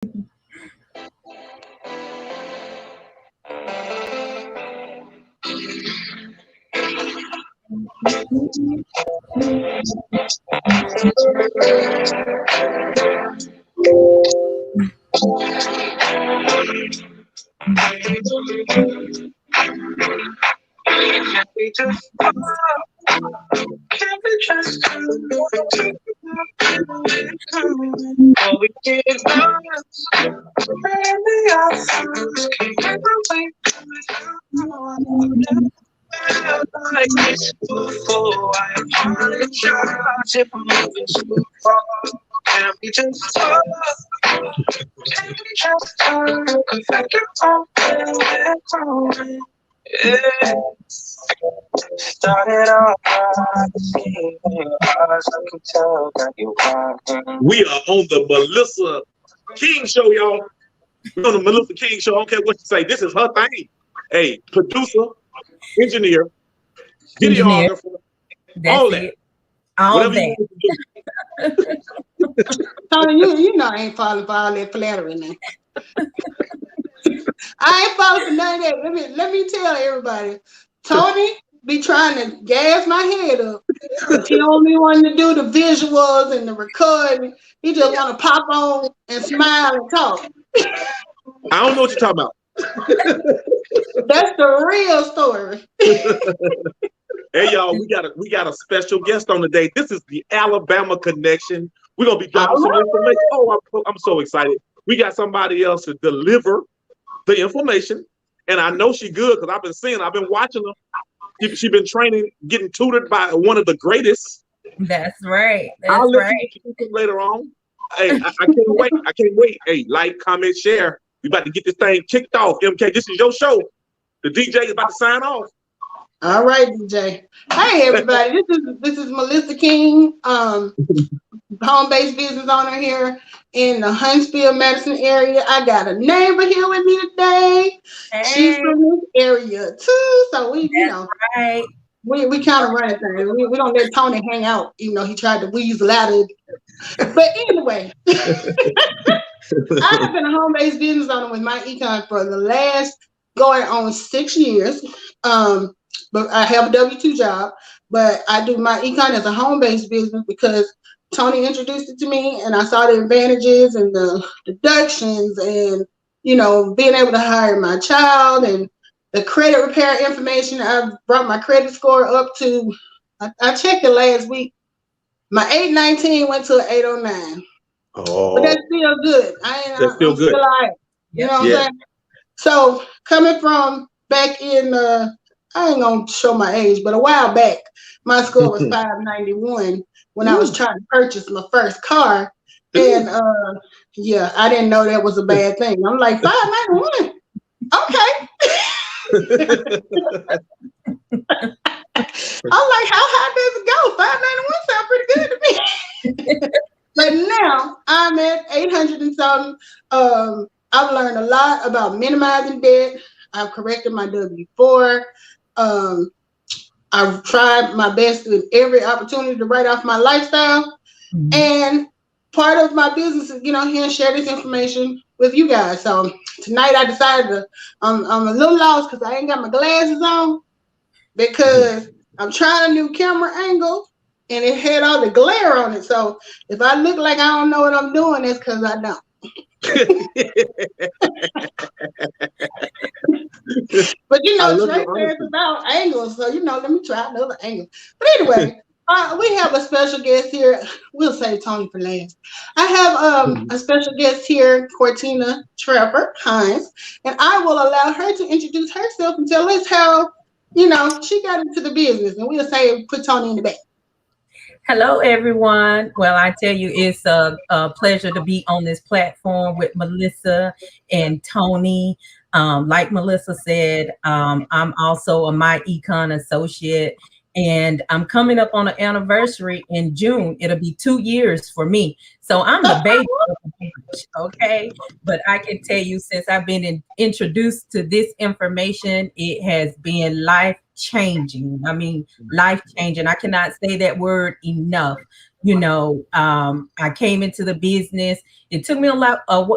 Like this before, I apologize if I'm moving too far. Can we just talk? Can we just talk? 'Cause I can talk when we're growing. Yeah. Started off by seeing your eyes, I can tell that you want. We are on the Melissa King Show, y'all. We're on the Melissa King Show. I don't care what you say. This is her thing. Hey, producer, engineer, videographer, all that. All that. Tony, you know I ain't falling for all that flattery now. I ain't falling for none of that. Let me tell everybody. Tony be trying to gas my head up. He don't be wanting to do the visuals and the recording. He just want to pop on and smile and talk. I don't know what you're talking about. That's the real story. Hey y'all, we got a special guest on today. This is the Alabama Connection. We're gonna be dropping some information. Oh, I'm so excited. We got somebody else to deliver the information, and I know she good because I've been seeing, I've been watching her. She been training, getting tutored by one of the greatest. That's right. I'll let you later on. Hey, I can't wait. I can't wait. Hey, like, comment, share. We about to get this thing kicked off. MK, this is your show. The DJ is about to sign off. All right, DJ. Hey, everybody. This is Melissa King, home-based business owner here in the Huntsville, Madison area. I got a neighbor here with me today. Hey. She's from this area too, so we, right. we kind of run things. We don't let Tony hang out, even though he tried to weasel out of it. But anyway, I've been a home-based business owner with my econ for the last going on 6 years. But I have a W-2 job, but I do my econ as a home-based business because Tony introduced it to me and I saw the advantages and the deductions and, being able to hire my child and the credit repair information. I've brought my credit score up to, I checked it last week. My 819 went to an 809. Oh. But that's still good. That's still good. Still all right. You know what I'm saying? So coming from back in, I ain't gonna show my age, but a while back, my score was 591 when I was trying to purchase my first car. And I didn't know that was a bad thing. I'm like, 591. Okay. I'm like, how high does it go? 591 sounds pretty good to me. But now I'm at 800 and something. I've learned a lot about minimizing debt. I've corrected my W-4. I've tried my best with every opportunity to write off my lifestyle. Mm-hmm. And part of my business is, here and share this information with you guys. So tonight I decided I'm a little lost because I ain't got my glasses on because I'm trying a new camera angle and it had all the glare on it. So if I look like I don't know what I'm doing, that's because I don't. But Trey says about angles, so let me try another angle. But anyway, we have a special guest here. We'll save Tony for last. I have a special guest here, Cortina Trevor Hines, and I will allow her to introduce herself and tell us how she got into the business, and we'll say put Tony in the back. Hello, everyone. Well, I tell you, it's a pleasure to be on this platform with Melissa and Tony. Like Melissa said, I'm also a My Econ associate, and I'm coming up on an anniversary in June. It'll be 2 years for me. So I'm the baby of the bunch, okay? But I can tell you, since I've been introduced to this information, it has been life-changing. I mean, life-changing. I cannot say that word enough. I came into the business. It took me a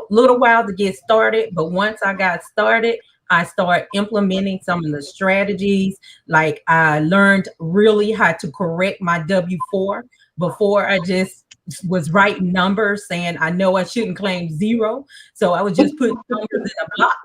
little while to get started, but once I got started, I started implementing some of the strategies. Like I learned really how to correct my W-4. Before I just was writing numbers saying I know I shouldn't claim zero. So I was just putting numbers in a block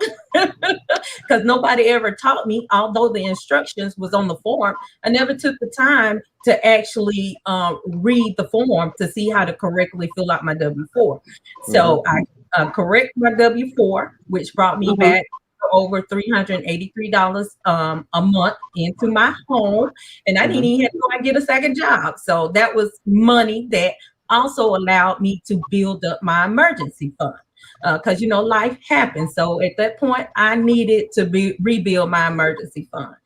because nobody ever taught me, although the instructions was on the form. I never took the time to actually read the form to see how to correctly fill out my W-4. So I correct my W-4, which brought me back over $383 a month into my home, and I didn't even have to go and get a second job. So that was money that also allowed me to build up my emergency fund because life happens. So at that point, I needed to rebuild my emergency fund.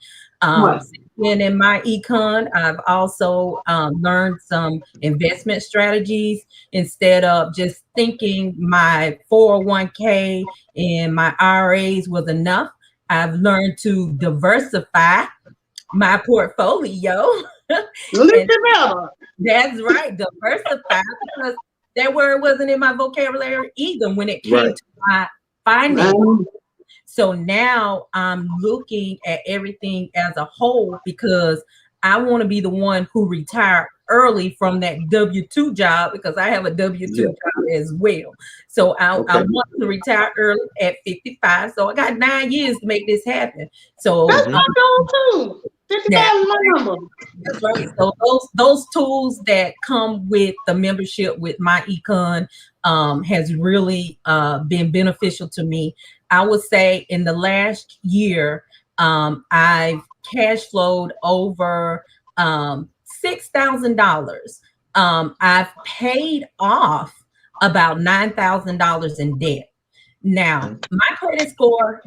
And in my econ, I've also learned some investment strategies. Instead of just thinking my 401k and my IRAs was enough, I've learned to diversify my portfolio. That's right, diversify, because that word wasn't in my vocabulary either when it came to my finance. So now I'm looking at everything as a whole because I want to be the one who retired early from that W-2 job, because I have a W-2 job as well. So I want to retire early at 55. So I got 9 years to make this happen. So that's my goal too. 55 is my number. That's right. So those tools that come with the membership with my econ has really been beneficial to me. I would say in the last year, I've cash flowed over $6,000. I've paid off about $9,000 in debt. Now, my credit score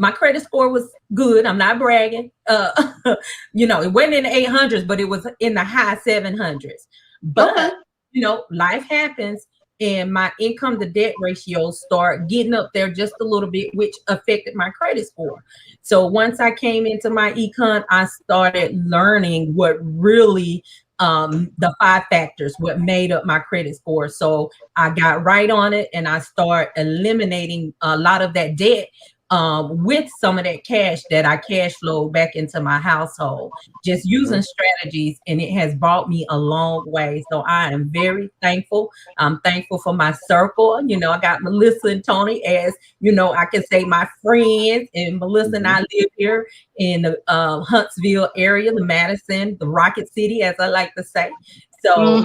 was good. I'm not bragging. It wasn't in the 800s, but it was in the high 700s. But life happens, and my income to debt ratio start getting up there just a little bit, which affected my credit score. So once I came into my econ, I started learning what really the 5 factors, what made up my credit score. So I got right on it, and I start eliminating a lot of that debt with some of that cash that I cash flow back into my household, just using strategies, and it has brought me a long way. So I am very thankful. I'm thankful for my circle. I got Melissa and Tony as, I can say my friends, and Melissa and I live here in the Huntsville area, the Madison, the Rocket City, as I like to say. So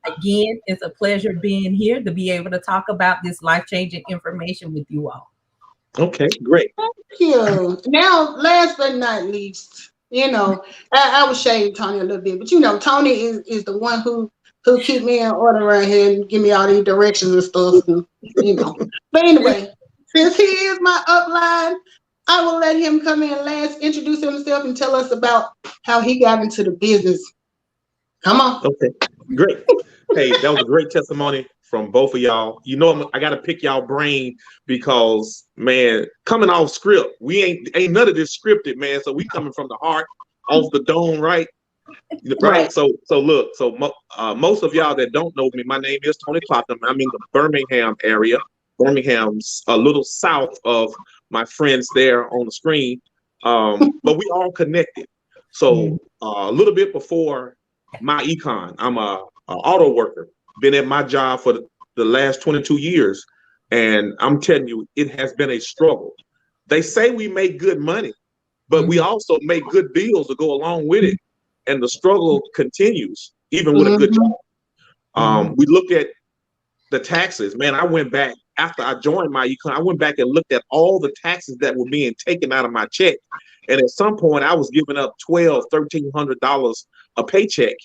again, it's a pleasure being here to be able to talk about this life-changing information with you all. Okay, great. Thank you. Now, last but not least, I would shade Tony a little bit, but Tony is the one who keep me in order right here and give me all these directions and stuff. But anyway, since he is my upline, I will let him come in last, introduce himself, and tell us about how he got into the business. Come on. Okay, great. Hey, that was a great testimony from both of y'all. I got to pick y'all brain because, man, coming off script, we ain't none of this scripted, man. So we coming from the heart, off the dome, right? Right. So look, most of y'all that don't know me, my name is Tony Clapham. I'm in the Birmingham area. Birmingham's a little south of my friends there on the screen, but we all connected. So a little bit before my econ, I'm a auto worker. Been at my job for the last 22 years, and I'm telling you, it has been a struggle. They say we make good money, but we also make good deals to go along with it, and the struggle continues even with a good job. We look at the taxes. Man, I went back after I joined my econ. I went back and looked at all the taxes that were being taken out of my check, and at some point, I was giving up $1,200-$1,300 a paycheck.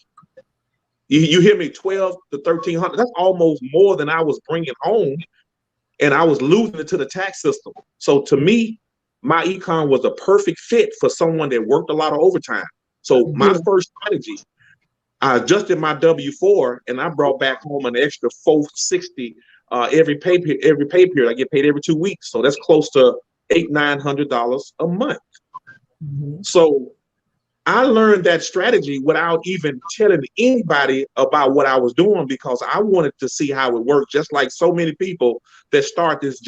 You hear me? $1,200 to $1,300. That's almost more than I was bringing home, and I was losing it to the tax system. So to me, my econ was a perfect fit for someone that worked a lot of overtime. So my first strategy, I adjusted my W-4, and I brought back home an extra $460 every pay period. I get paid every 2 weeks, so that's close to $800-900 a month. So I learned that strategy without even telling anybody about what I was doing because I wanted to see how it worked. Just like so many people that start this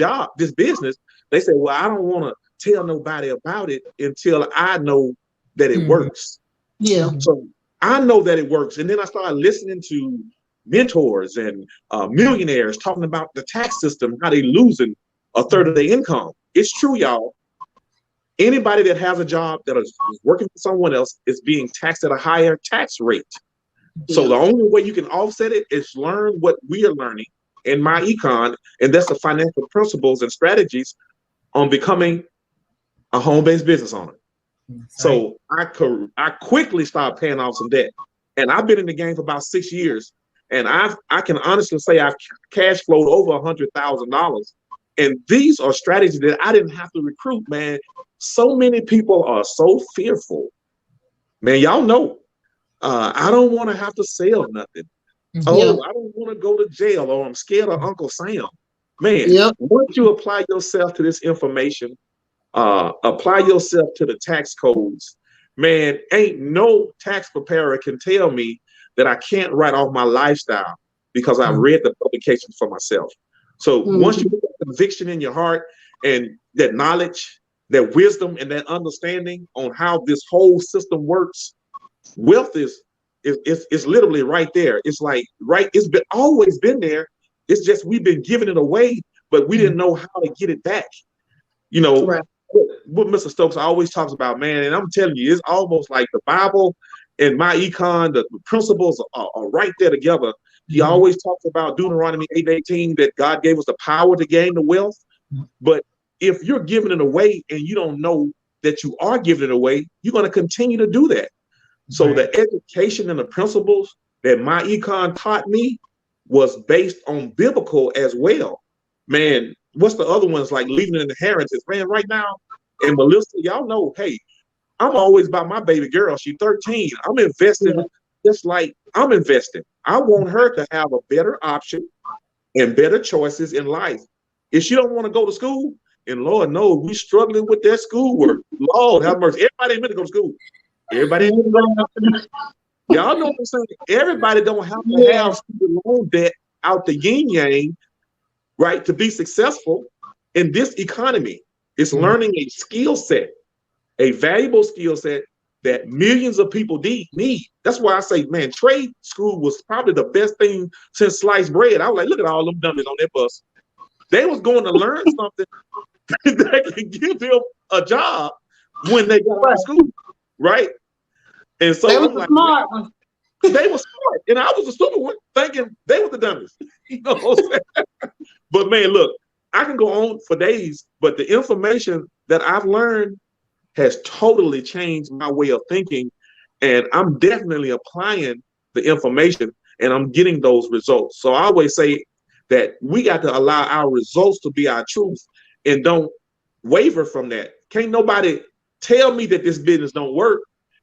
business, they say, well, I don't want to tell nobody about it until I know that it works. Yeah. So I know that it works. And then I started listening to mentors and millionaires talking about the tax system, how they losing a third of their income. It's true, y'all. Anybody that has a job that is working for someone else is being taxed at a higher tax rate. So the only way you can offset it is learn what we are learning in my econ, and that's the financial principles and strategies on becoming a home-based business owner. So I quickly started paying off some debt, and I've been in the game for about 6 years, and I can honestly say I've cash flowed over $100,000. And these are strategies that I didn't have to recruit, man. So many people are so fearful. Man, y'all know, I don't want to have to sell nothing. Oh, I don't want to go to jail, or I'm scared of Uncle Sam. Man, once you apply yourself to this information, apply yourself to the tax codes, man, ain't no tax preparer can tell me that I can't write off my lifestyle because I read the publications for myself. So once you get that conviction in your heart and that knowledge, that wisdom, and that understanding on how this whole system works, wealth is literally right there. It's like it's been always been there. It's just we've been giving it away, but we didn't know how to get it back. You know, what Mr. Stokes always talks about, man, and I'm telling you, it's almost like the Bible and my econ, the principles are right there together. He always talks about Deuteronomy 8:18, that God gave us the power to gain the wealth. But if you're giving it away and you don't know that you are giving it away, you're going to continue to do that. So the education and the principles that my econ taught me was based on biblical as well. Man, what's the other ones like leaving an inheritance? Man, right now, and Melissa, y'all know, hey, I'm always about my baby girl. She's 13. I'm investing just like I'm investing. I want her to have a better option and better choices in life. If she don't want to go to school, and Lord knows we struggling with that schoolwork. Lord have mercy. Everybody ain't meant to go to school. Everybody ain't y'all know what I'm saying. Everybody don't have to have student loan debt out the yin yang, right, to be successful in this economy. It's learning a skill set, a valuable skill set that millions of people need. That's why I say, man, trade school was probably the best thing since sliced bread. I was like, look at all them dummies on that bus. They was going to learn something that could give them a job when they got out of school, right? And so they were like, smart. They were smart, and I was a stupid one, thinking they were the dummies. You know what I'm saying? But man, look, I can go on for days, but the information that I've learned has totally changed my way of thinking, and I'm definitely applying the information, and I'm getting those results. So I always say that we got to allow our results to be our truth, and don't waver from that. Can't nobody tell me that this business don't work,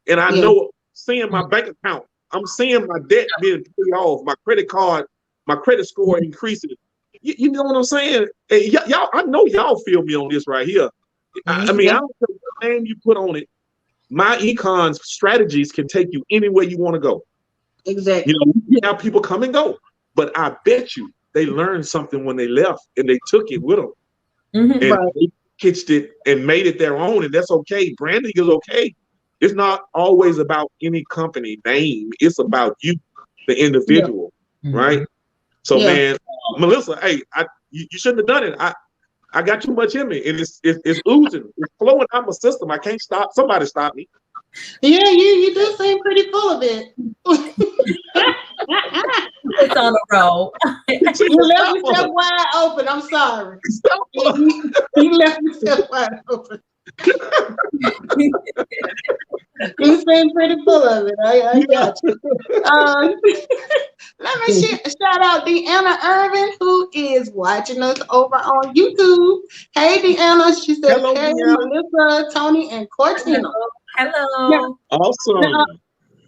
and I know, seeing my bank account, I'm seeing my debt being paid off, my credit card, my credit score increasing. You know what I'm saying? And y'all, I know y'all feel me on this right here. I mean, I don't care what name you put on it. My econ strategies can take you anywhere you want to go. Exactly. You know, you have people come and go, but I bet you they learned something when they left and they took it with them. And they pitched it and made it their own, and that's okay. Branding is okay. It's not always about any company name. It's about you, the individual, right? So, man, Melissa, hey, you shouldn't have done it. I got too much in me, and it's oozing. It's flowing out my system. I can't stop. Somebody stop me. Yeah, you do seem pretty full of it. It's on the roll. You left yourself wide open. I'm sorry. You left yourself wide open. You seem pretty full of it. I got you. Let me shout out Deanna Irvin, who is watching us over on YouTube. Hey, Deanna. She said, hello, hey, Deanna. Melissa, Tony, and Cortina. Hello. Now, awesome. Now,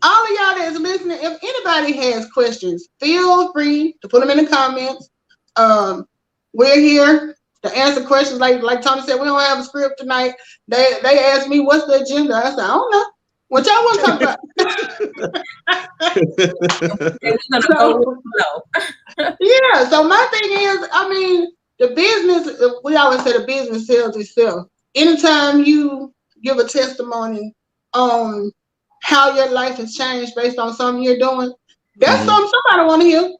all of y'all that's listening, if anybody has questions, feel free to put them in the comments. We're here to answer questions. Like Tony said, we don't have a script tonight. They asked me, what's the agenda? I said, I don't know. What y'all want to talk about? Yeah. So my thing is, I mean, the business. We always say the business sells itself. Anytime you give a testimony on how your life has changed based on something you're doing, that's something somebody want to hear.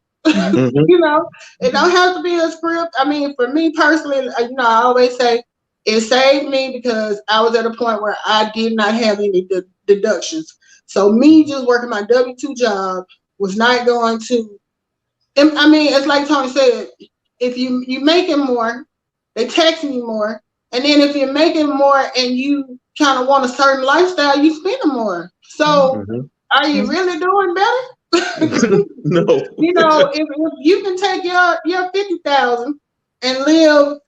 You know, it don't have to be a script. I mean, for me personally, you know, I always say it saved me because I was at a point where I did not have any deductions. So me just working my W-2 job was not going to. I mean, it's like Tony said, if you making more, they taxing you more, and then if you're making more and you kind of want a certain lifestyle, you spending more. So are you really doing better? No. You know, if you can take your 50,000 and live,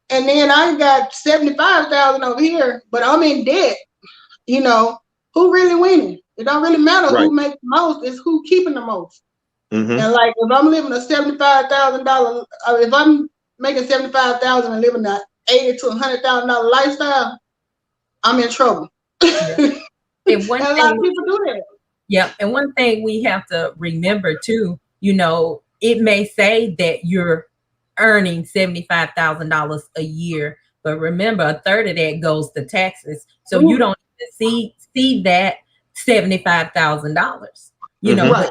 and then I got 75,000 over here, but I'm in debt. You know, who really winning? It don't really matter who makes the most; it's who keeping the most. And like, if I'm living a $75,000, if I'm making 75,000 and living a $80,000 to $100,000 lifestyle, I'm in trouble. Yeah. And a lot of people do that. Yeah, and one thing we have to remember too, you know, it may say that you're earning $75,000 a year, but remember, a third of that goes to taxes, so you don't even see that $75,000. You know,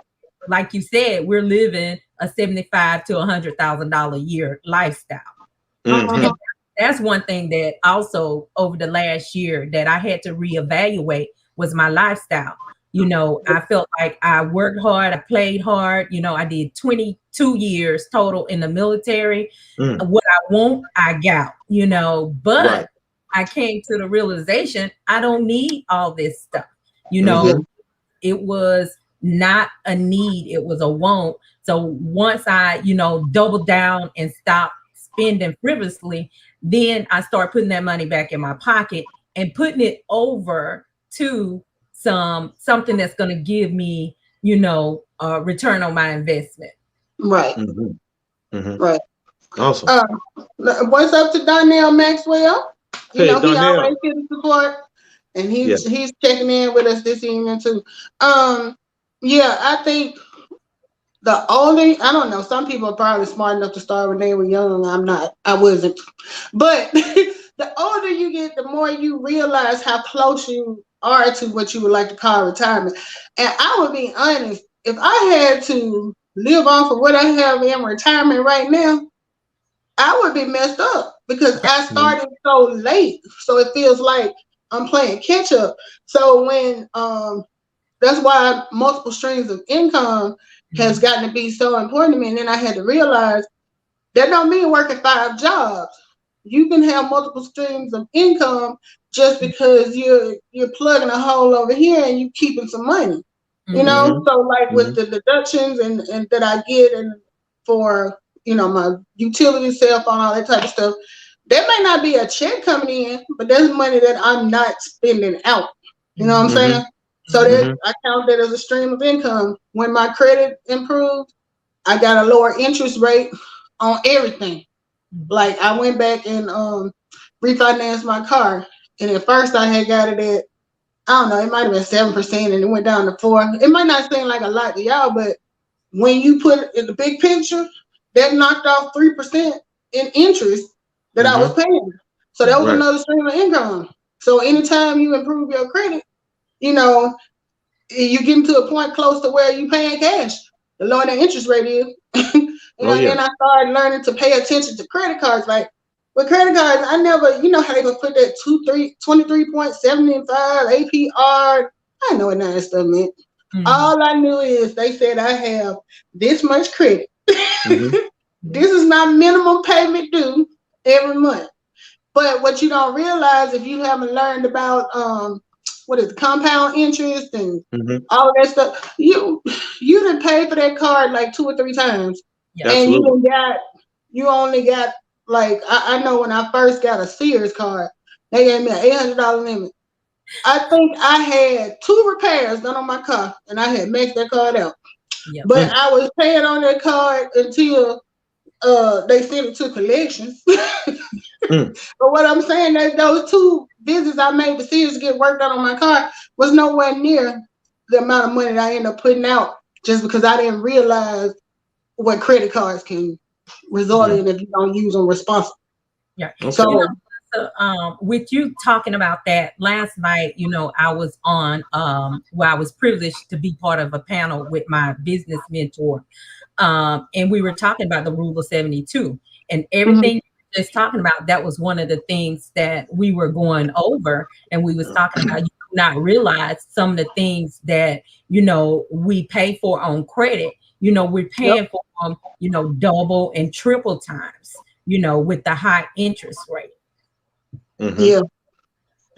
like you said, we're living a $75,000 to $100,000 a year lifestyle. And that's one thing that also over the last year that I had to reevaluate was my lifestyle. You know, I felt like I worked hard, I played hard. You know, I did 22 years total in the military. What I want, I got, you know, but I came to the realization I don't need all this stuff. You know, it was not a need, it was a want. So once I, you know, doubled down and stopped spending frivolously, then I start putting that money back in my pocket and putting it over to something that's going to give me, you know, a return on my investment. Right. Right. Awesome. What's up to Donnell Maxwell? You know, Donnell. He always gives support, and he's checking in with us this evening too. Yeah, I think the only, I don't know, some people are probably smart enough to start when they were young. I'm not. I wasn't. But the older you get, the more you realize how close you are to what you would like to call retirement. And I would be honest, if I had to live off of what I have in retirement right now, I would be messed up because I started so late. So it feels like I'm playing catch up. So when that's why multiple streams of income has gotten to be so important to me. And then I had to realize that don't mean working 5 jobs. You can have multiple streams of income just because you're plugging a hole over here and you keeping some money. You know, so like with the deductions and that I get and for, you know, my utility, cell phone, all that type of stuff, there may not be a check coming in, but there's money that I'm not spending out. You know what I'm saying? So that I count that as a stream of income. When my credit improved, I got a lower interest rate on everything. Like I went back and refinanced my car, and at first I had got it at, I don't know, it might have been 7%, and it went down to 4%. It might not seem like a lot to y'all, but when you put it in the big picture, that knocked off 3% in interest that I was paying. So that was another stream of income. So anytime you improve your credit, you know, you getting to a point close to where you paying cash. The lower the interest rate is. And I started learning to pay attention to credit cards. Like with credit cards, I never, you know how they gonna put that 23.75 APR. I didn't know what none of that stuff meant. All I knew is they said I have this much credit. This is my minimum payment due every month. But what you don't realize, if you haven't learned about what is compound interest and all of that stuff, you done paid for that card like 2 or 3 times. Yeah. And you only got like, I know when I first got a Sears card, they gave me an $800 limit. I think I had 2 repairs done on my car and I had maxed that card out. Yep. But I was paying on that card until they sent it to collections. But what I'm saying is those 2 visits I made to Sears to get work done on my car, was nowhere near the amount of money that I ended up putting out just because I didn't realize what credit cards can result in if you don't use them responsibly. Yeah. Okay. So, With you talking about that last night, I was on where I was privileged to be part of a panel with my business mentor. And we were talking about the rule of 72 and everything just talking about. That was one of the things that we were going over, and we was talking about, you not realize some of the things that, we pay for on credit, we're paying for them, double and triple times, with the high interest rate. yeah.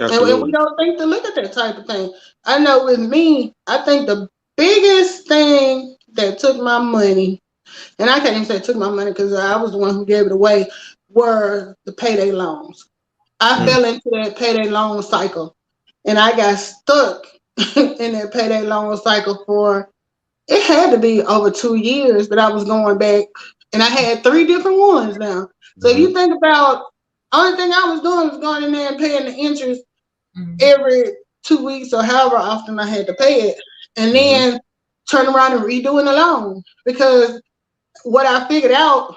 Absolutely. And we don't think to look at that type of thing. I know with me, I think the biggest thing that took my money, and I can't even say took my money because I was the one who gave it away, were the payday loans. I fell into that payday loan cycle, and I got stuck in that payday loan cycle for, it had to be over 2 years that I was going back, and I had 3 different ones now. So if you think about, only thing I was doing was going in there and paying the interest every 2 weeks or however often I had to pay it, and then turn around and redoing the loan. Because what I figured out,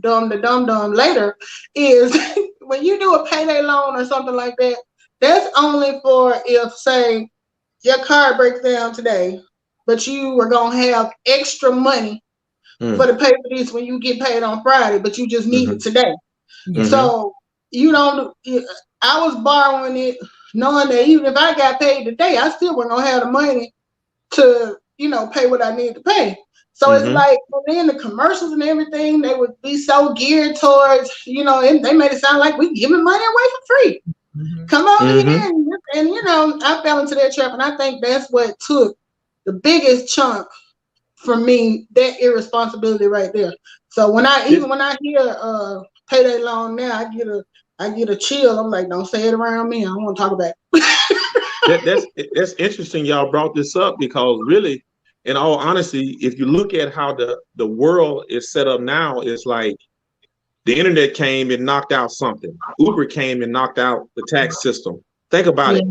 dumb later, is when you do a payday loan or something like that, that's only for if, say, your car breaks down today, but you were gonna have extra money for the pay for this when you get paid on Friday, but you just need it today. So you don't. I was borrowing it, knowing that even if I got paid today, I still wasn't gonna have the money to, pay what I need to pay. So it's like, then the commercials and everything, they would be so geared towards, and they made it sound like we giving money away for free. Come over here, and I fell into that trap, and I think that's what took the biggest chunk for me, that irresponsibility right there. So when I hear payday loan now, I get a chill. I'm like, don't say it around me. I don't want to talk about it. That's interesting. Y'all brought this up because really, in all honesty, if you look at how the world is set up now, it's like the internet came and knocked out something. Uber came and knocked out the tax system. Think about it.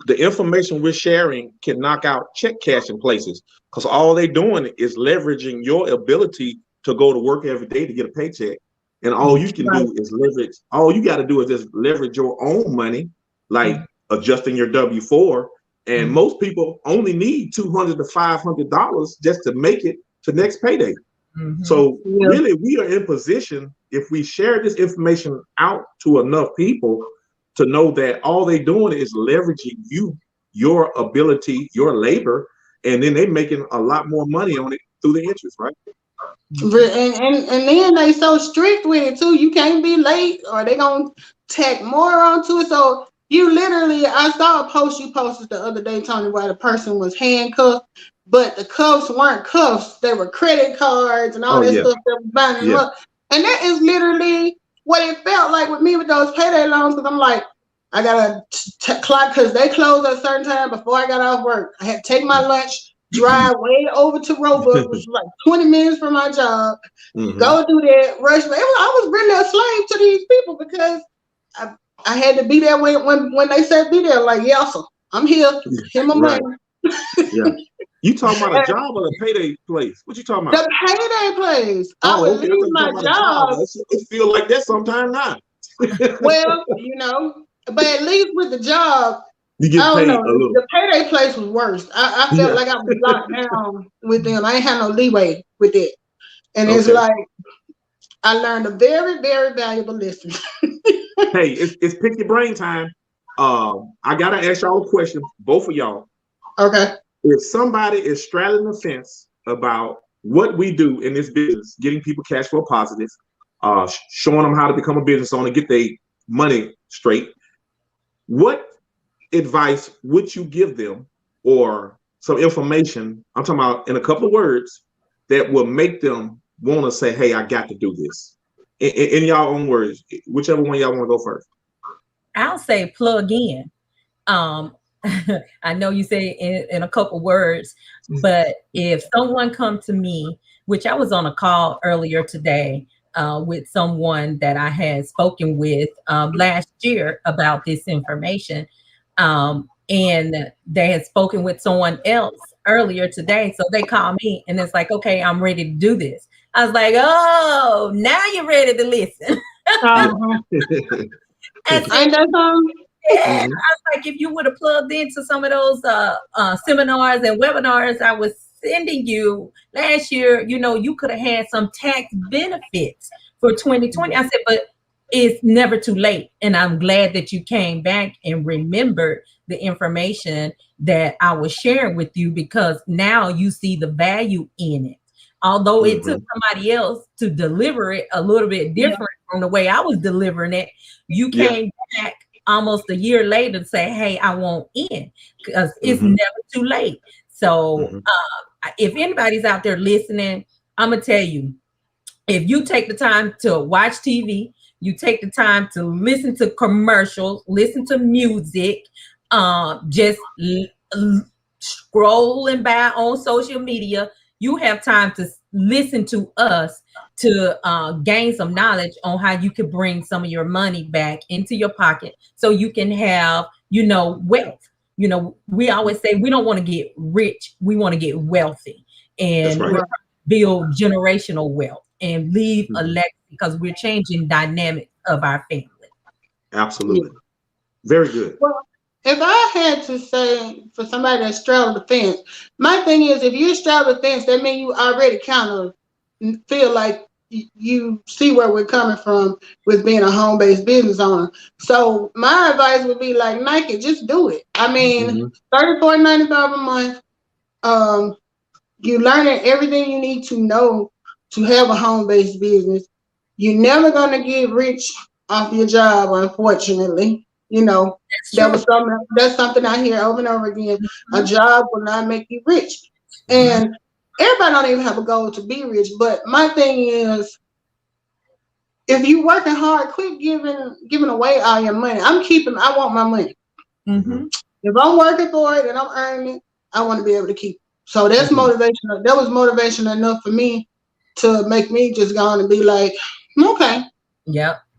The information we're sharing can knock out check cashing places because all they're doing is leveraging your ability to go to work every day to get a paycheck. And all you can do is leverage. All you got to do is just leverage your own money, like adjusting your W-4. And most people only need $200 to $500 just to make it to next payday. So really, we are in position, if we share this information out to enough people, to know that all they're doing is leveraging your ability, your labor, and then they're making a lot more money on it through the interest, right? And then they so strict with it too. You can't be late, or they gonna tack more onto it. So you literally, I saw a post you posted the other day, Tony, where the person was handcuffed, but the cuffs weren't cuffs; they were credit cards and all that stuff that was binding them up. And that is literally what it felt like with me with those payday loans. Because I'm like, I gotta clock because they close at a certain time before I got off work. I had to take my lunch, drive way over to Roebuck, which was like 20 minutes from my job. Go do that, rush. I was really a slave to these people because I had to be there when they said be there. Like, yeah, so I'm here. Here's my money. You talking about a job or a payday place? What you talking about? The payday place. I would leave my job. It feel like that sometime now. Well, but at least with the job, you get paid a little. The payday place was worse. I felt like I was locked down with them. I ain't had no leeway with it. And it's like, I learned a very, very valuable lesson. Hey, it's pick your brain time. I gotta ask y'all a question, both of y'all. Okay. If somebody is straddling the fence about what we do in this business, getting people cash flow positive, showing them how to become a business owner, get their money straight, what advice would you give them, or some information, I'm talking about in a couple of words, that will make them want to say, hey, I got to do this? In y'all own words, whichever one y'all want to go first. I'll say plug in. I know you say in a couple words, but if someone come to me, which I was on a call earlier today with someone that I had spoken with last year about this information. and they had spoken with someone else earlier today. So they called me and it's like, okay, I'm ready to do this. I was like, oh, now you're ready to listen. Uh-huh. And so, Ain't that something? yeah, I was like, if you would have plugged into some of those seminars and webinars I was sending you last year, you could have had some tax benefits for 2020. I said, but it's never too late. And I'm glad that you came back and remembered the information that I was sharing with you, because now you see the value in it. Although it took somebody else to deliver it a little bit different from the way I was delivering it, you came back almost a year later to say, hey, I want in, because it's never too late. So if anybody's out there listening, I'm going to tell you, if you take the time to watch TV, you take the time to listen to commercials, listen to music, just scrolling by on social media, you have time to listen to us to gain some knowledge on how you can bring some of your money back into your pocket so you can have, wealth. We always say we don't want to get rich, we want to get wealthy, and build generational wealth and leave a legacy, because we're changing dynamics of our family. Absolutely. Very good. Well, if I had to say for somebody that straddled the fence, my thing is, if you straddle the fence, that means you already kind of feel like you see where we're coming from with being a home-based business owner. So my advice would be like Nike, just do it. I mean, $34.95 a month. You learning everything you need to know to have a home-based business. You're never gonna get rich off your job, unfortunately. That's something I hear over and over again. A job will not make you rich. And everybody don't even have a goal to be rich. But my thing is, if you working hard, quit giving away all your money. I want my money. If I'm working for it and I'm earning it, I want to be able to keep it. So that's motivational. That was motivation enough for me to make me just go on and be like, okay,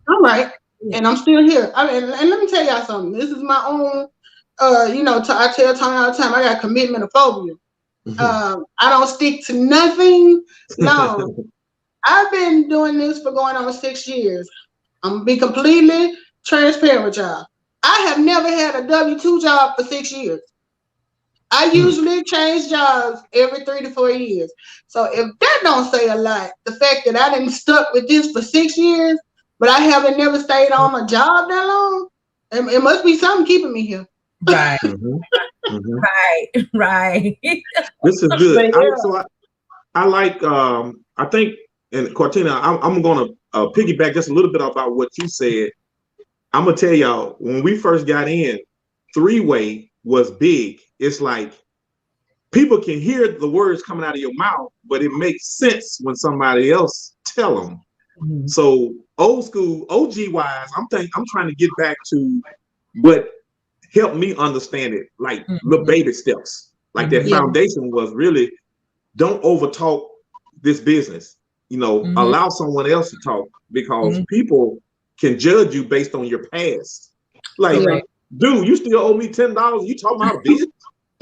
all right. And I'm still here. I mean, and let me tell y'all something. This is my own, I tell Tony all the time, I got commitment of phobia. I don't stick to nothing long. I've been doing this for going on 6 years. I'm going to be completely transparent with y'all. I have never had a W-2 job for 6 years. I usually change jobs every 3 to 4 years. So if that don't say a lot, the fact that I didn't stuck with this for 6 years, but I haven't never stayed on a job that long, it must be something keeping me here. Right. Right. This is good. I like, I think, and Cortina, I'm going to piggyback just a little bit about what you said. I'm going to tell y'all, when we first got in, three-way was big. It's like people can hear the words coming out of your mouth, but it makes sense when somebody else tell them. So old school, OG wise, I'm trying to get back to what helped me understand it, like little baby steps. Like that foundation was really, don't overtalk this business. Allow someone else to talk, because people can judge you based on your past. Like, dude, you still owe me $10. You talking about a business?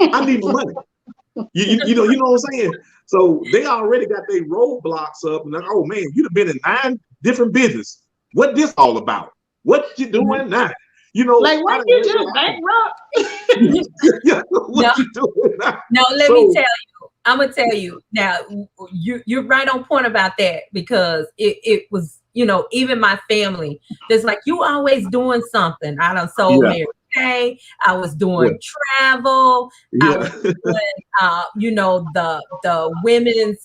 I need my money. You know what I'm saying? So they already got their roadblocks up, and like, oh man, you've been in 9 different business. What this all about? What you doing now? Like what you just bankrupt? What you doing now? No, let me tell you. I'm gonna tell you now. You're right on point about that, because it was, even my family. There's like, you always doing something. I done sold Mary Kay. I was doing travel. I was doing, the women's.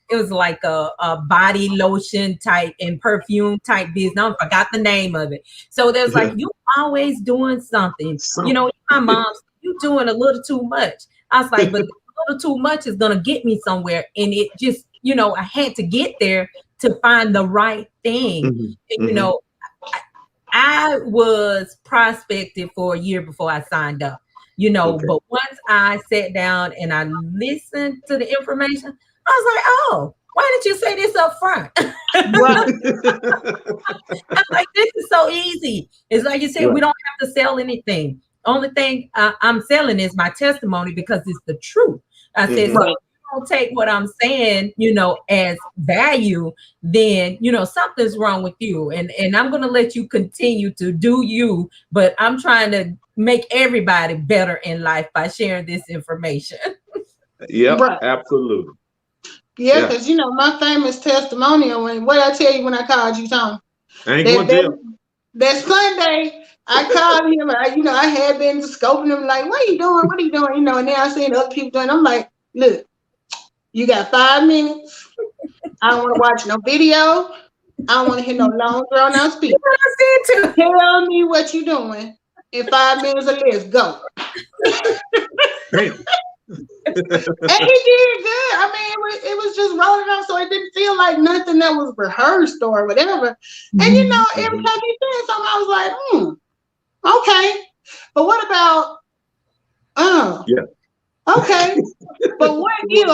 It was like a body lotion type and perfume type business. I forgot the name of it. So there's like, you always doing something. My mom, you doing a little too much. I was like, but a little too much is gonna get me somewhere. And it just, I had to get there to find the right thing. I was prospected for a year before I signed up, but once I sat down and I listened to the information, I was like, oh, why didn't you say this up front? I'm like, this is so easy. It's like you said, we don't have to sell anything. only thing I'm selling is my testimony because it's the truth. I said, so if you don't take what I'm saying, as value, then, something's wrong with you. And I'm going to let you continue to do you, but I'm trying to make everybody better in life by sharing this information. Yep, absolutely. Yeah, because my famous testimonial, what I tell you when I called you, Tom? I ain't going to jail. That Sunday, I called him. I had been scoping him like, "What are you doing? What are you doing?" And then I seen other people doing. I'm like, "Look, you got 5 minutes. I don't want to watch no video. I don't want to hear no long drawn out speech. Tell me what you doing in 5 minutes or less. Go." And he did good. I mean, it was just rolling up, so it didn't feel like nothing that was rehearsed or whatever. And every time he said something, I was like, okay. But what about? Okay. But what if?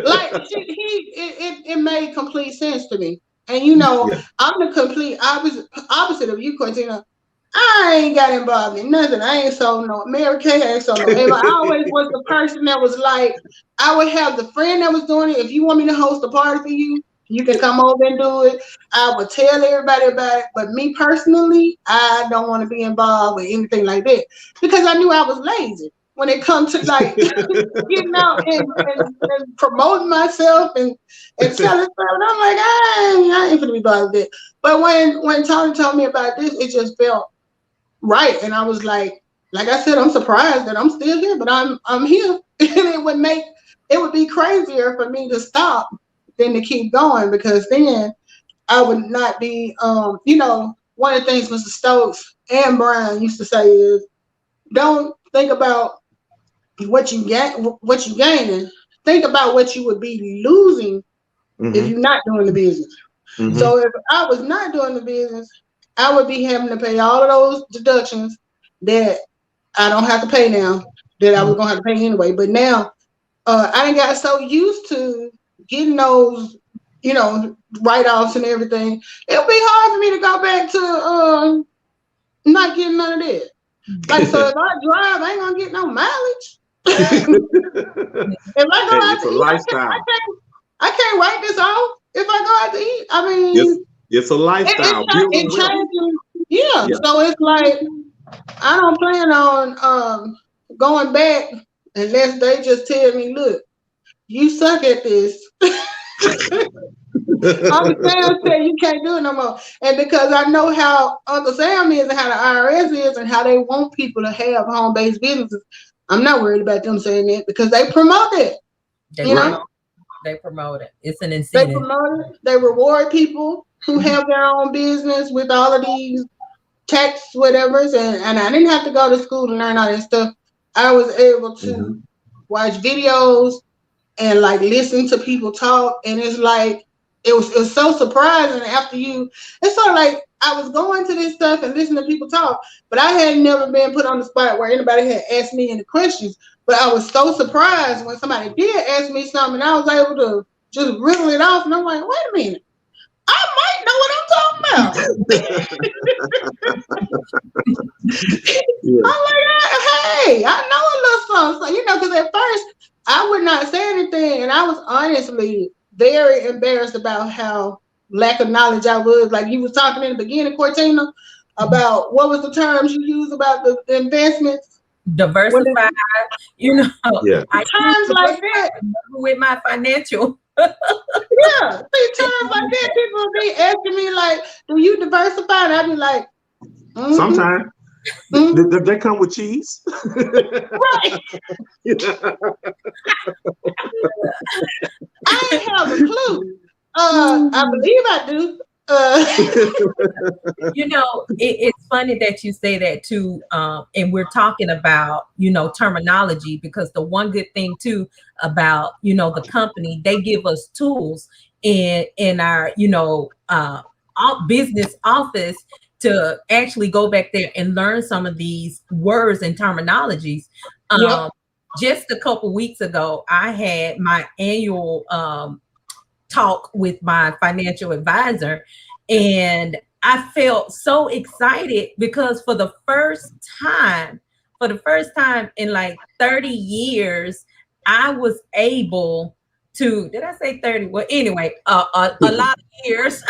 Like it made complete sense to me. And I'm the complete opposite of you, Cortina. I ain't got involved in nothing. I ain't sold no Mary Kay, I ain't sold no Ava. I always was the person that was like, I would have the friend that was doing it. If you want me to host a party for you, you can come over and do it. I would tell everybody about it. But me personally, I don't want to be involved with anything like that because I knew I was lazy when it comes to like getting out and promoting myself and selling stuff. And I'm like, I ain't gonna be bothered with it. But when Tony told me about this, it just felt right. And I was like I said, I'm surprised that I'm still here, but I'm here. And it would be crazier for me to stop than to keep going, because then I would not be one of the things Mr. Stokes and Brian used to say is, don't think about what you gaining. Think about what you would be losing if you're not doing the business. So if I was not doing the business, I would be having to pay all of those deductions that I don't have to pay now, that I was gonna have to pay anyway. But now I done got so used to getting those, write-offs and everything. It'll be hard for me to go back to not getting none of that. Like, so if I drive, I ain't gonna get no mileage. If I go out to eat, lifestyle. I can't write this off if I go out to eat. I mean, it's a lifestyle. It changes. Yeah. So it's like, I don't plan on going back unless they just tell me, look, you suck at this. Uncle Sam said you can't do it no more. And because I know how Uncle Sam is and how the IRS is and how they want people to have home-based businesses, I'm not worried about them saying that because they promote it. They promote it. It's an incentive. They promote it. They reward people who have their own business with all of these tax whatevers. And I didn't have to go to school to learn all that stuff. I was able to watch videos and like listen to people talk. And it's like, it was so surprising after it's sort of like I was going to this stuff and listening to people talk, but I had never been put on the spot where anybody had asked me any questions. But I was so surprised when somebody did ask me something, and I was able to just riddle it off. And I'm like, wait a minute, I might know what I'm talking about. I'm like, hey, I know a little something. So, because at first I would not say anything, and I was honestly very embarrassed about how lack of knowledge I was. Like you was talking in the beginning, Cortina, about what was the terms you use about the investments. Diversified, Terms like that with my financial. Yeah, see, terms like that, people be asking me like, "Do you diversify?" And I be like, sometimes. They come with cheese. Right. I ain't have a clue. I believe I do. It's funny that you say that too. And we're talking about, terminology, because the one good thing too about, the company, they give us tools in our, business office to actually go back there and learn some of these words and terminologies. Just a couple weeks ago, I had my annual talk with my financial advisor, and I felt so excited because for the first time in like 30 years, I was able to, did I say 30? Well, anyway, a lot of years,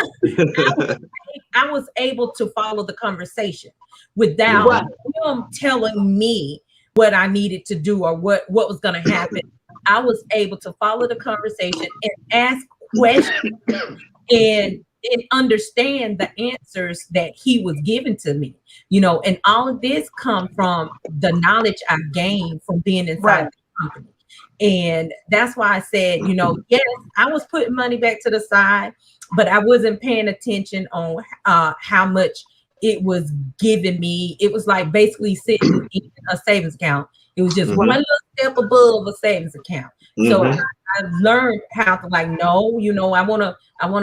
I was able to follow the conversation without Right. him telling me what I needed to do or what was going to happen. I was able to follow the conversation and ask questions and understand the answers that he was giving to me, and all of this come from the knowledge I've gained from being inside Right. the company. And that's why I said, yes, I was putting money back to the side, but I wasn't paying attention on how much it was giving me. It was like basically sitting in a savings account. It was just one little step above a savings account. So I've learned how to like, no, I want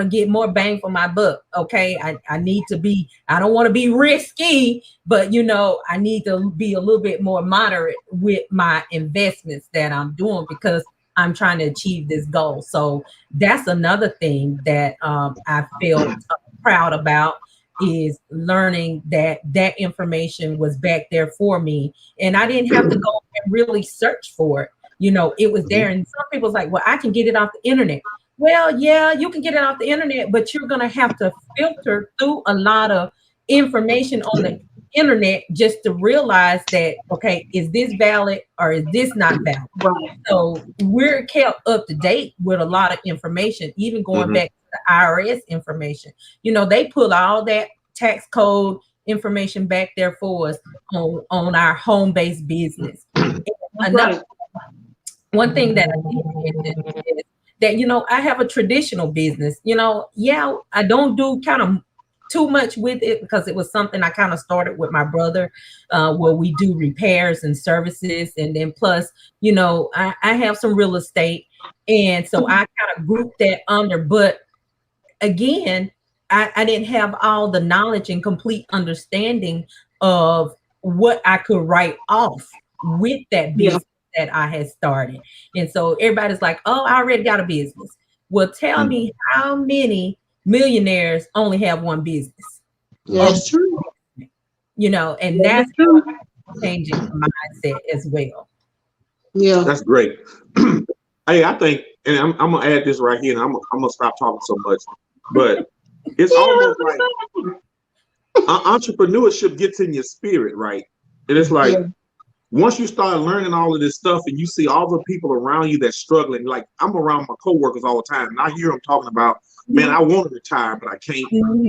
to get more bang for my buck. Okay. I need to be, I don't want to be risky, but I need to be a little bit more moderate with my investments that I'm doing because I'm trying to achieve this goal. So that's another thing that I felt proud about, is learning that information was back there for me. And I didn't have to go and really search for it. It was there. And some people's like, well, I can get it off the internet. Well, yeah, you can get it off the internet, but you're going to have to filter through a lot of information on the internet just to realize that, okay, is this valid or is this not valid? Right. So we're kept up to date with a lot of information, even going back to the IRS information. They put all that tax code information back there for us on our home-based business. Another one thing that I did mention is that, I have a traditional business. Yeah, I don't do kind of too much with it because it was something I kind of started with my brother, where we do repairs and services. And then plus, I have some real estate. And so I kind of grouped that under. But again, I didn't have all the knowledge and complete understanding of what I could write off with that business that I had started. And so everybody's like, oh, I already got a business. Well, tell me how many millionaires only have one business? That's true. And that's true. Changing mindset as well. Yeah. That's great. Hey, I think, and I'm gonna add this right here, and I'm gonna stop talking so much, but it's almost like entrepreneurship gets in your spirit, right? And it's like once you start learning all of this stuff and you see all the people around you that's struggling, like I'm around my coworkers all the time, and I hear them talking about, man, I want to retire, but I can't.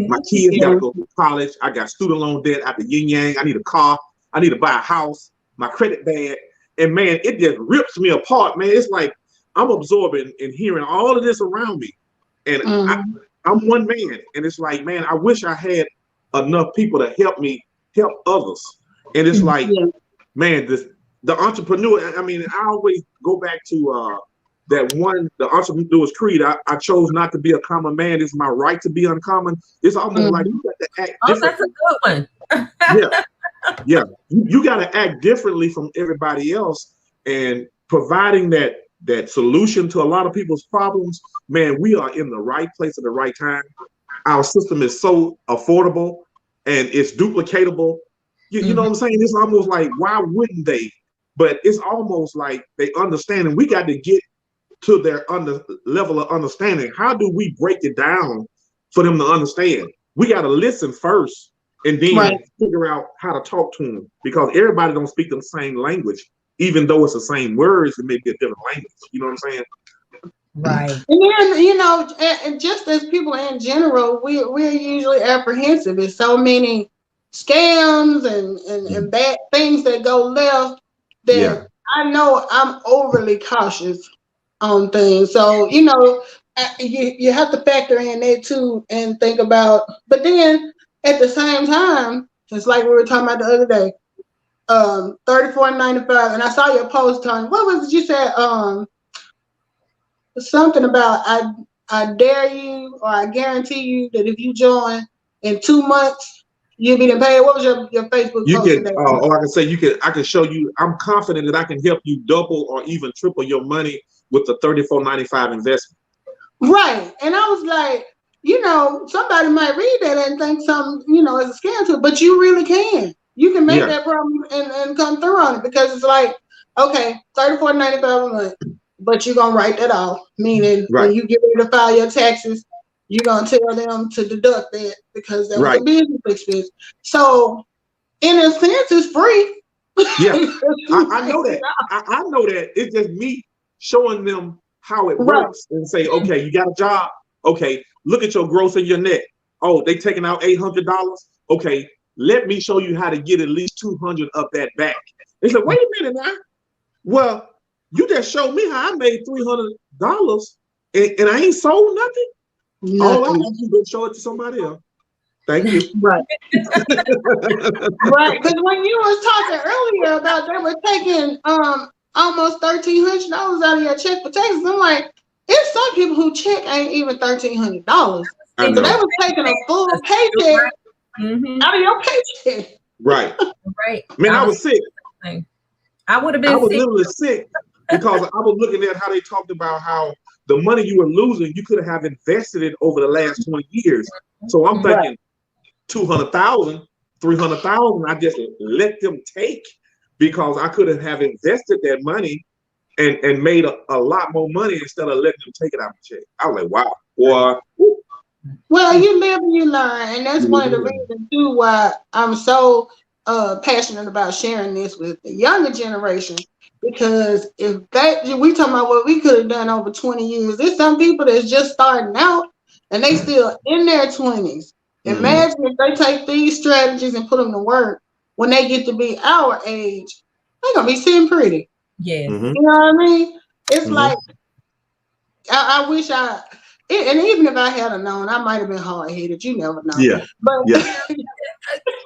My kids got to go to college. I got student loan debt out the yin yang. I need a car. I need to buy a house. My credit bad. And man, it just rips me apart, man. It's like I'm absorbing and hearing all of this around me. And I'm one man. And it's like, man, I wish I had enough people to help me help others. And it's like, man, the entrepreneur, I mean, I always go back to that one, the entrepreneur's creed. I chose not to be a common man. It's my right to be uncommon. It's almost like you got to act different. That's a good one. Yeah. You got to act differently from everybody else, and providing that solution to a lot of people's problems. Man, we are in the right place at the right time. Our system is so affordable and it's duplicatable. You know what I'm saying? It's almost like, why wouldn't they? But it's almost like they understand, and we got to get to their level of understanding. How do we break it down for them to understand? We got to listen first and then figure out how to talk to them, because everybody don't speak the same language, even though it's the same words. It may be a different language. You know what I'm saying? Right. And then, and just as people in general, we're usually apprehensive. There's so many scams and bad things that go left that I know I'm overly cautious on things. So, you have to factor in that too and think about, but then at the same time, it's like we were talking about the other day, $34.95. And I saw your post on, what was it you said? Something about I dare you, or I guarantee you that if you join in 2 months, you'll be paid. What was your Facebook post today? Or I can say I can show you. I'm confident that I can help you double or even triple your money with the $34.95 investment. Right. And I was like, somebody might read that and think something, is a scam to it, but you really can. You can make that problem and come through on it, because it's like, okay, $34.95 a month, but you're gonna write that off. Meaning when you get ready to file your taxes, you're gonna tell them to deduct that because that was a business expense. So in a sense, it's free. Yeah, I know that. I know that. It's just me showing them how it works and say, okay, you got a job. Okay, look at your gross and your net. Oh, they taking out $800. Okay, let me show you how to get at least 200 of that back. They said, wait a minute now. Well, you just showed me how I made $300 and I ain't sold nothing. All I have to do is show it to somebody else. Thank you. Right. Right. Because when you was talking earlier about they were taking almost $1,300 out of your check for taxes, I'm like, it's some people who check ain't even $1,300. So they was taking a full paycheck out of your paycheck. Right. Right. Man, I was sick. I would have been. I was literally sick because I was looking at how they talked about how the money you were losing, you could have invested it over the last 20 years. So I'm thinking 200,000, 300,000. I just let them take because I could have invested that money and made a lot more money instead of letting them take it out of the check. I was like, wow, boy. Well, you live and you learn, and that's one of the reasons too why I'm so passionate about sharing this with the younger generation. Because if we talking about what we could have done over 20 years, there's some people that's just starting out and they still in their 20s. Imagine if they take these strategies and put them to work when they get to be our age, they're gonna be sitting pretty. Yeah. You know what I mean? It's like I wish and even if I had known, I might have been hard-headed. You never know. Yeah. But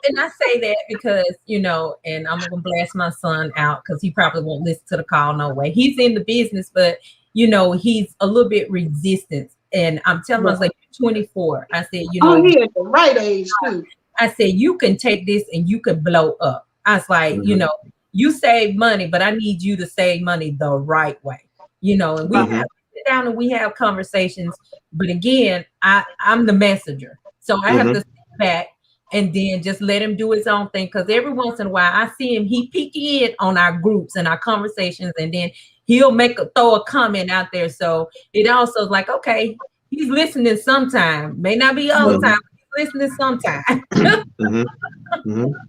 and I say that because, and I'm gonna blast my son out because he probably won't listen to the call no way. He's in the business, but he's a little bit resistant. And I'm telling him, I was like, you're 24. I said, he at the right age too. I said, you can take this and you could blow up. I was like, you save money, but I need you to save money the right way. And we have to sit down and we have conversations. But again, I'm the messenger. So I have to sit back and then just let him do his own thing. Because every once in a while I see him, he peek in on our groups and our conversations, and then he'll throw a comment out there. So it also is like, okay, he's listening sometime. May not be all the time, but he's listening sometime.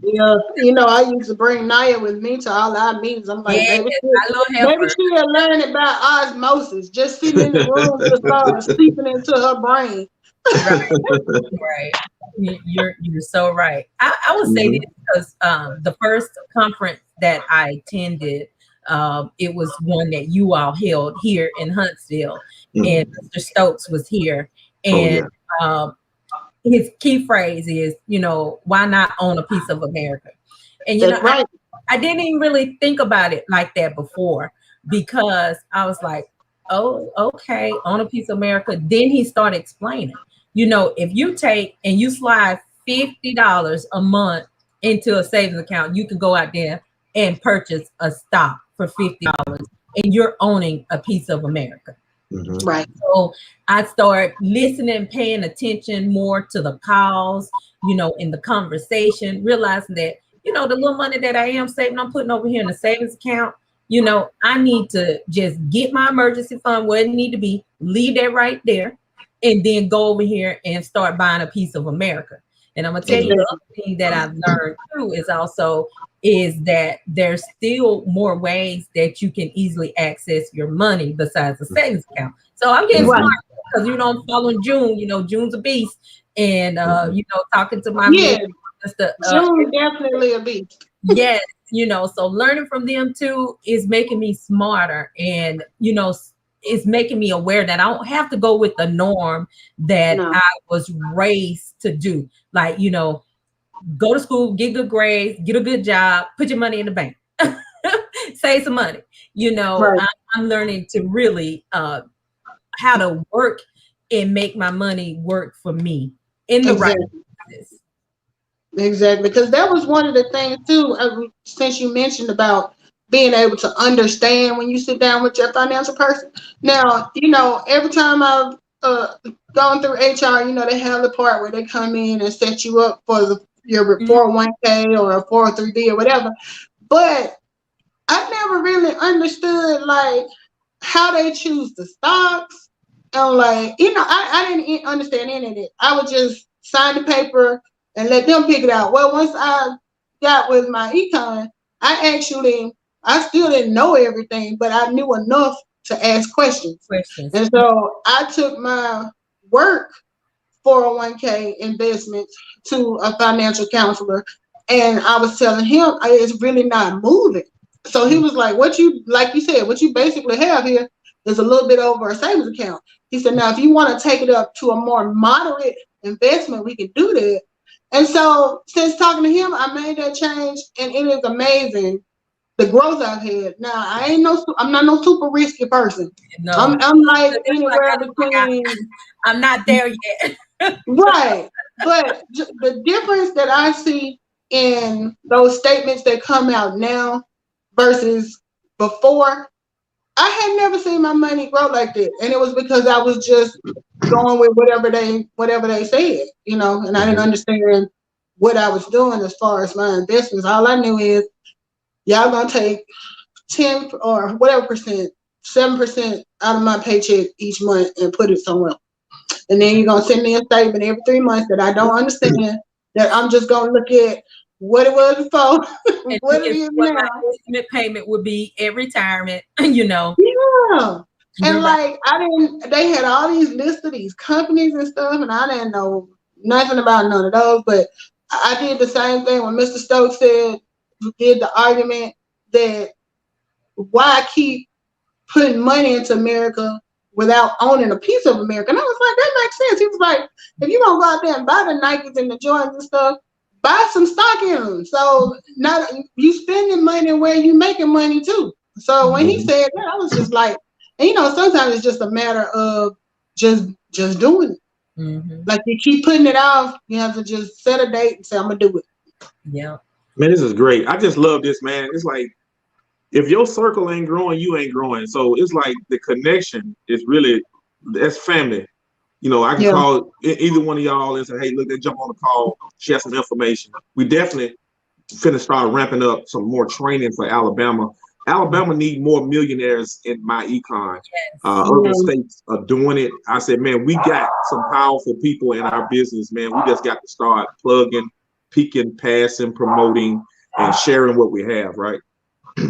Yeah, I used to bring Naya with me to all our meetings. I'm like, maybe she'll learn about osmosis, just sitting in the room just seeping into her brain. Right. You're so right. I would say this because the first conference that I attended, it was one that you all held here in Huntsville, and Mr. Stokes was here, and his key phrase is, why not own a piece of America? And I didn't even really think about it like that before, because I was like, oh, okay, own a piece of America. Then he started explaining, if you take and you slide $50 a month into a savings account, you can go out there and purchase a stock for $50, and you're owning a piece of America. Right. So I start listening, paying attention more to the calls, in the conversation, realizing that, the little money that I am saving, I'm putting over here in the savings account. I need to just get my emergency fund where it need to be, leave that right there, and then go over here and start buying a piece of America. And I'm gonna tell you the other thing that I've learned too is that there's still more ways that you can easily access your money besides the savings account. So I'm getting smart because I'm following June. June's a beast, and talking to my June definitely a beast. Yes, so learning from them too is making me smarter, and it's making me aware that I don't have to go with the norm that I was raised to do. Like, go to school, get good grades, get a good job, put your money in the bank, save some money. I'm learning to really how to work and make my money work for me in the right business. Exactly, because that was one of the things too, since you mentioned about being able to understand when you sit down with your financial person. Now, every time I've gone through HR, they have the part where they come in and set you up for your 401k or a 403b or whatever. But I never really understood like how they choose the stocks. And like, I didn't understand any of it. I would just sign the paper and let them pick it out. Well, once I got with my econ, I still didn't know everything, but I knew enough to ask questions. And so I took my work 401k investments to a financial counselor, and I was telling him it's really not moving. So he was like, like you said, what you basically have here is a little bit over a savings account. He said, now, if you want to take it up to a more moderate investment, we can do that. And so since talking to him, I made that change, and it is amazing the growth I've had. Now, I'm not no super risky person. No. I'm like anywhere between. I'm not there yet. Right. But the difference that I see in those statements that come out now versus before, I had never seen my money grow like that. And it was because I was just going with whatever they said, and I didn't understand what I was doing as far as my investments. All I knew is y'all gonna take 10 or whatever percent, 7% out of my paycheck each month and put it somewhere. And then you're gonna send me a statement every 3 months that I don't understand, that I'm just gonna look at what it was before, what it is now. My estimate payment would be at retirement, Yeah. And like they had all these lists of these companies and stuff, and I didn't know nothing about none of those, but I did the same thing when Mr. Stokes did the argument that why keep putting money into America without owning a piece of America. And I was like, that makes sense. He was like, if you're going to go out there and buy the Nikes and the Jordans and stuff, buy some stock in them. So now you spending money where you making money too. So when he said that, I was just like, and sometimes it's just a matter of just doing it. Mm-hmm. Like you keep putting it off, you have to just set a date and say, I'm going to do it. Yeah. Man, this is great. I just love this, man. It's like, if your circle ain't growing, you ain't growing. So it's like the connection is really, that's family. I can call either one of y'all and say, hey, look, they jump on the call, share some information. We definitely finna start ramping up some more training for Alabama. Alabama need more millionaires in my econ. Yes. Other states are doing it. I said, man, we got some powerful people in our business, man. We just got to start plugging, peaking, passing, promoting, and sharing what we have, right?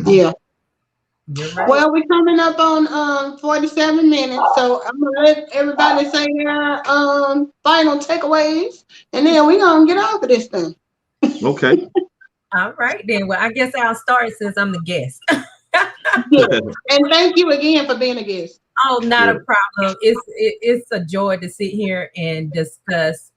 Yeah. Right. Well, we're coming up on 47 minutes, so I'm gonna let everybody say their final takeaways, and then we're gonna get off of this thing. Okay. All right, then. Well, I guess I'll start since I'm the guest. Yeah. And thank you again for being a guest. Oh, not a problem. It's a joy to sit here and discuss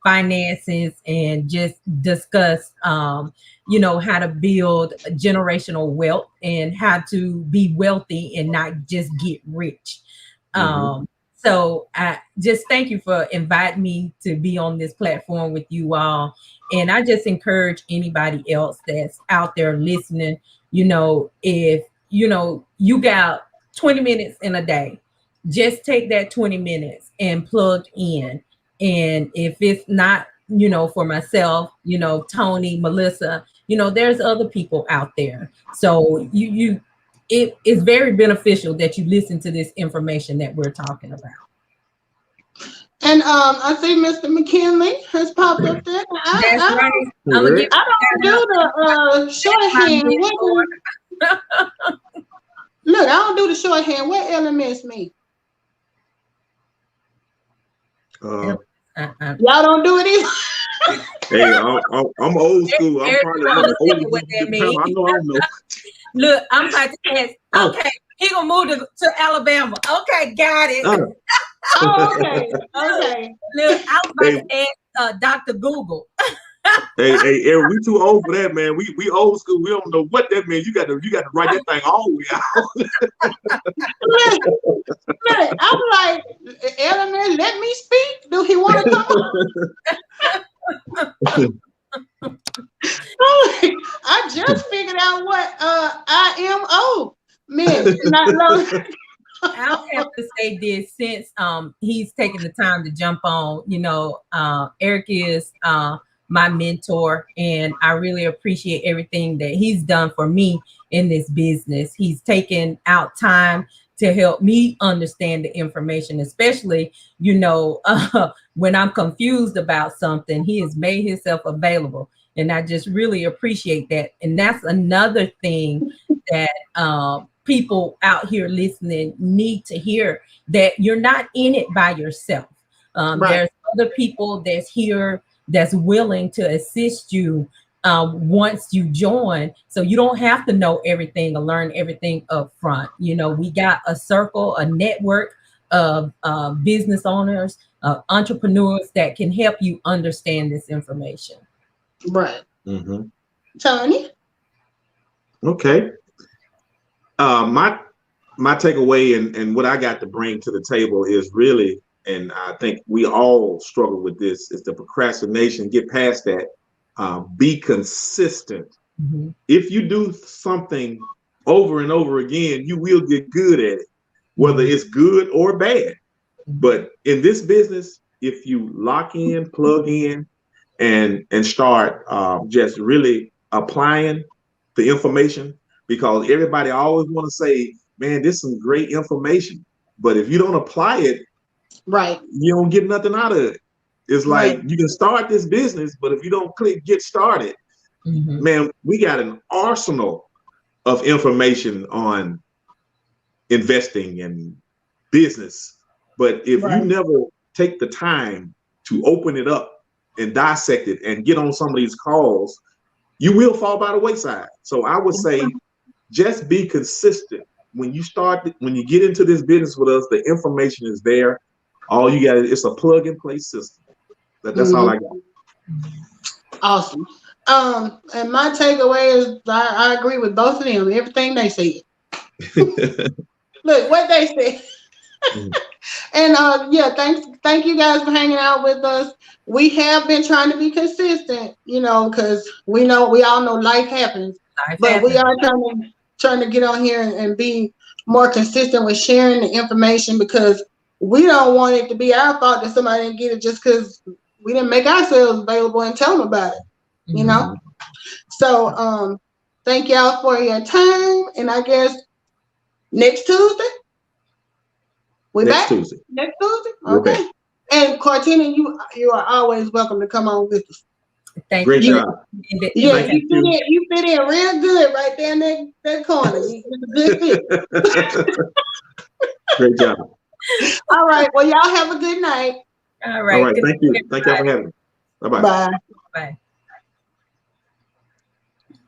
finances and just discuss how to build generational wealth and how to be wealthy and not just get rich. So I just thank you for inviting me to be on this platform with you all. And I just encourage anybody else that's out there listening, if you got 20 minutes in a day, just take that 20 minutes and plug in. And if it's not, for myself, Tony, Melissa, there's other people out there. So it is very beneficial that you listen to this information that we're talking about. And I see Mr. McKinley has popped up there. That's right. I don't do the shorthand. Look, I don't do the shorthand. What elements mean? Y'all don't do it either. Hey, I'm old school. I'm probably old what that means. I know. Look, I'm about to ask. Okay, he gonna move to Alabama. Okay, got it. Okay. Look, I was about to ask Dr. Google. hey, Eric, we too old for that, man. We old school. We don't know what that means. You got to write that thing all the way out. Look, I'm like, Element, let me speak. Do he want to come on? I just figured out what IMO meant not long. I'll have to say this since he's taking the time to jump on. Eric is my mentor, and I really appreciate everything that he's done for me in this business. He's taken out time to help me understand the information, especially when I'm confused about something. He has made himself available, and I just really appreciate that. And that's another thing that people out here listening need to hear, that you're not in it by yourself. Right. There's other people that's here that's willing to assist you once you join. So you don't have to know everything or learn everything up front. We got a circle, a network of business owners, entrepreneurs that can help you understand this information. Right. Mm-hmm. Tony? Okay. My takeaway and what I got to bring to the table is really, and I think we all struggle with this, is the procrastination. Get past that. Be consistent. Mm-hmm. If you do something over and over again, you will get good at it, whether it's good or bad. But in this business, if you lock in, plug in, and start just really applying the information, because everybody always want to say, man, this is some great information. But if you don't apply it, right, you don't get nothing out of it. It's like right. You can start this business, but if you don't click get started, man, we got an arsenal of information on investing and business. But if you never take the time to open it up and dissect it and get on some of these calls, you will fall by the wayside. So I would say just be consistent. When you get into this business with us, the information is there. All you got, it's a plug and play system. That's all I got. Awesome. And my takeaway is I agree with both of them, everything they said. Look what they said. And thank you guys for hanging out with us. We have been trying to be consistent, because we all know life happens. We are trying to get on here and be more consistent with sharing the information, because we don't want it to be our fault that somebody didn't get it just because we didn't make ourselves available and tell them about it. So thank y'all for your time, and I guess next Tuesday. Next Tuesday. Okay. And Cortina, you are always welcome to come on with us. Thank Great you. job. Yeah, you fit in real good right there in that corner. It's a good fit. Great job. All right. Well, y'all have a good night. All right. Thank you. Thank y'all for having me. Bye-bye. Bye. Bye.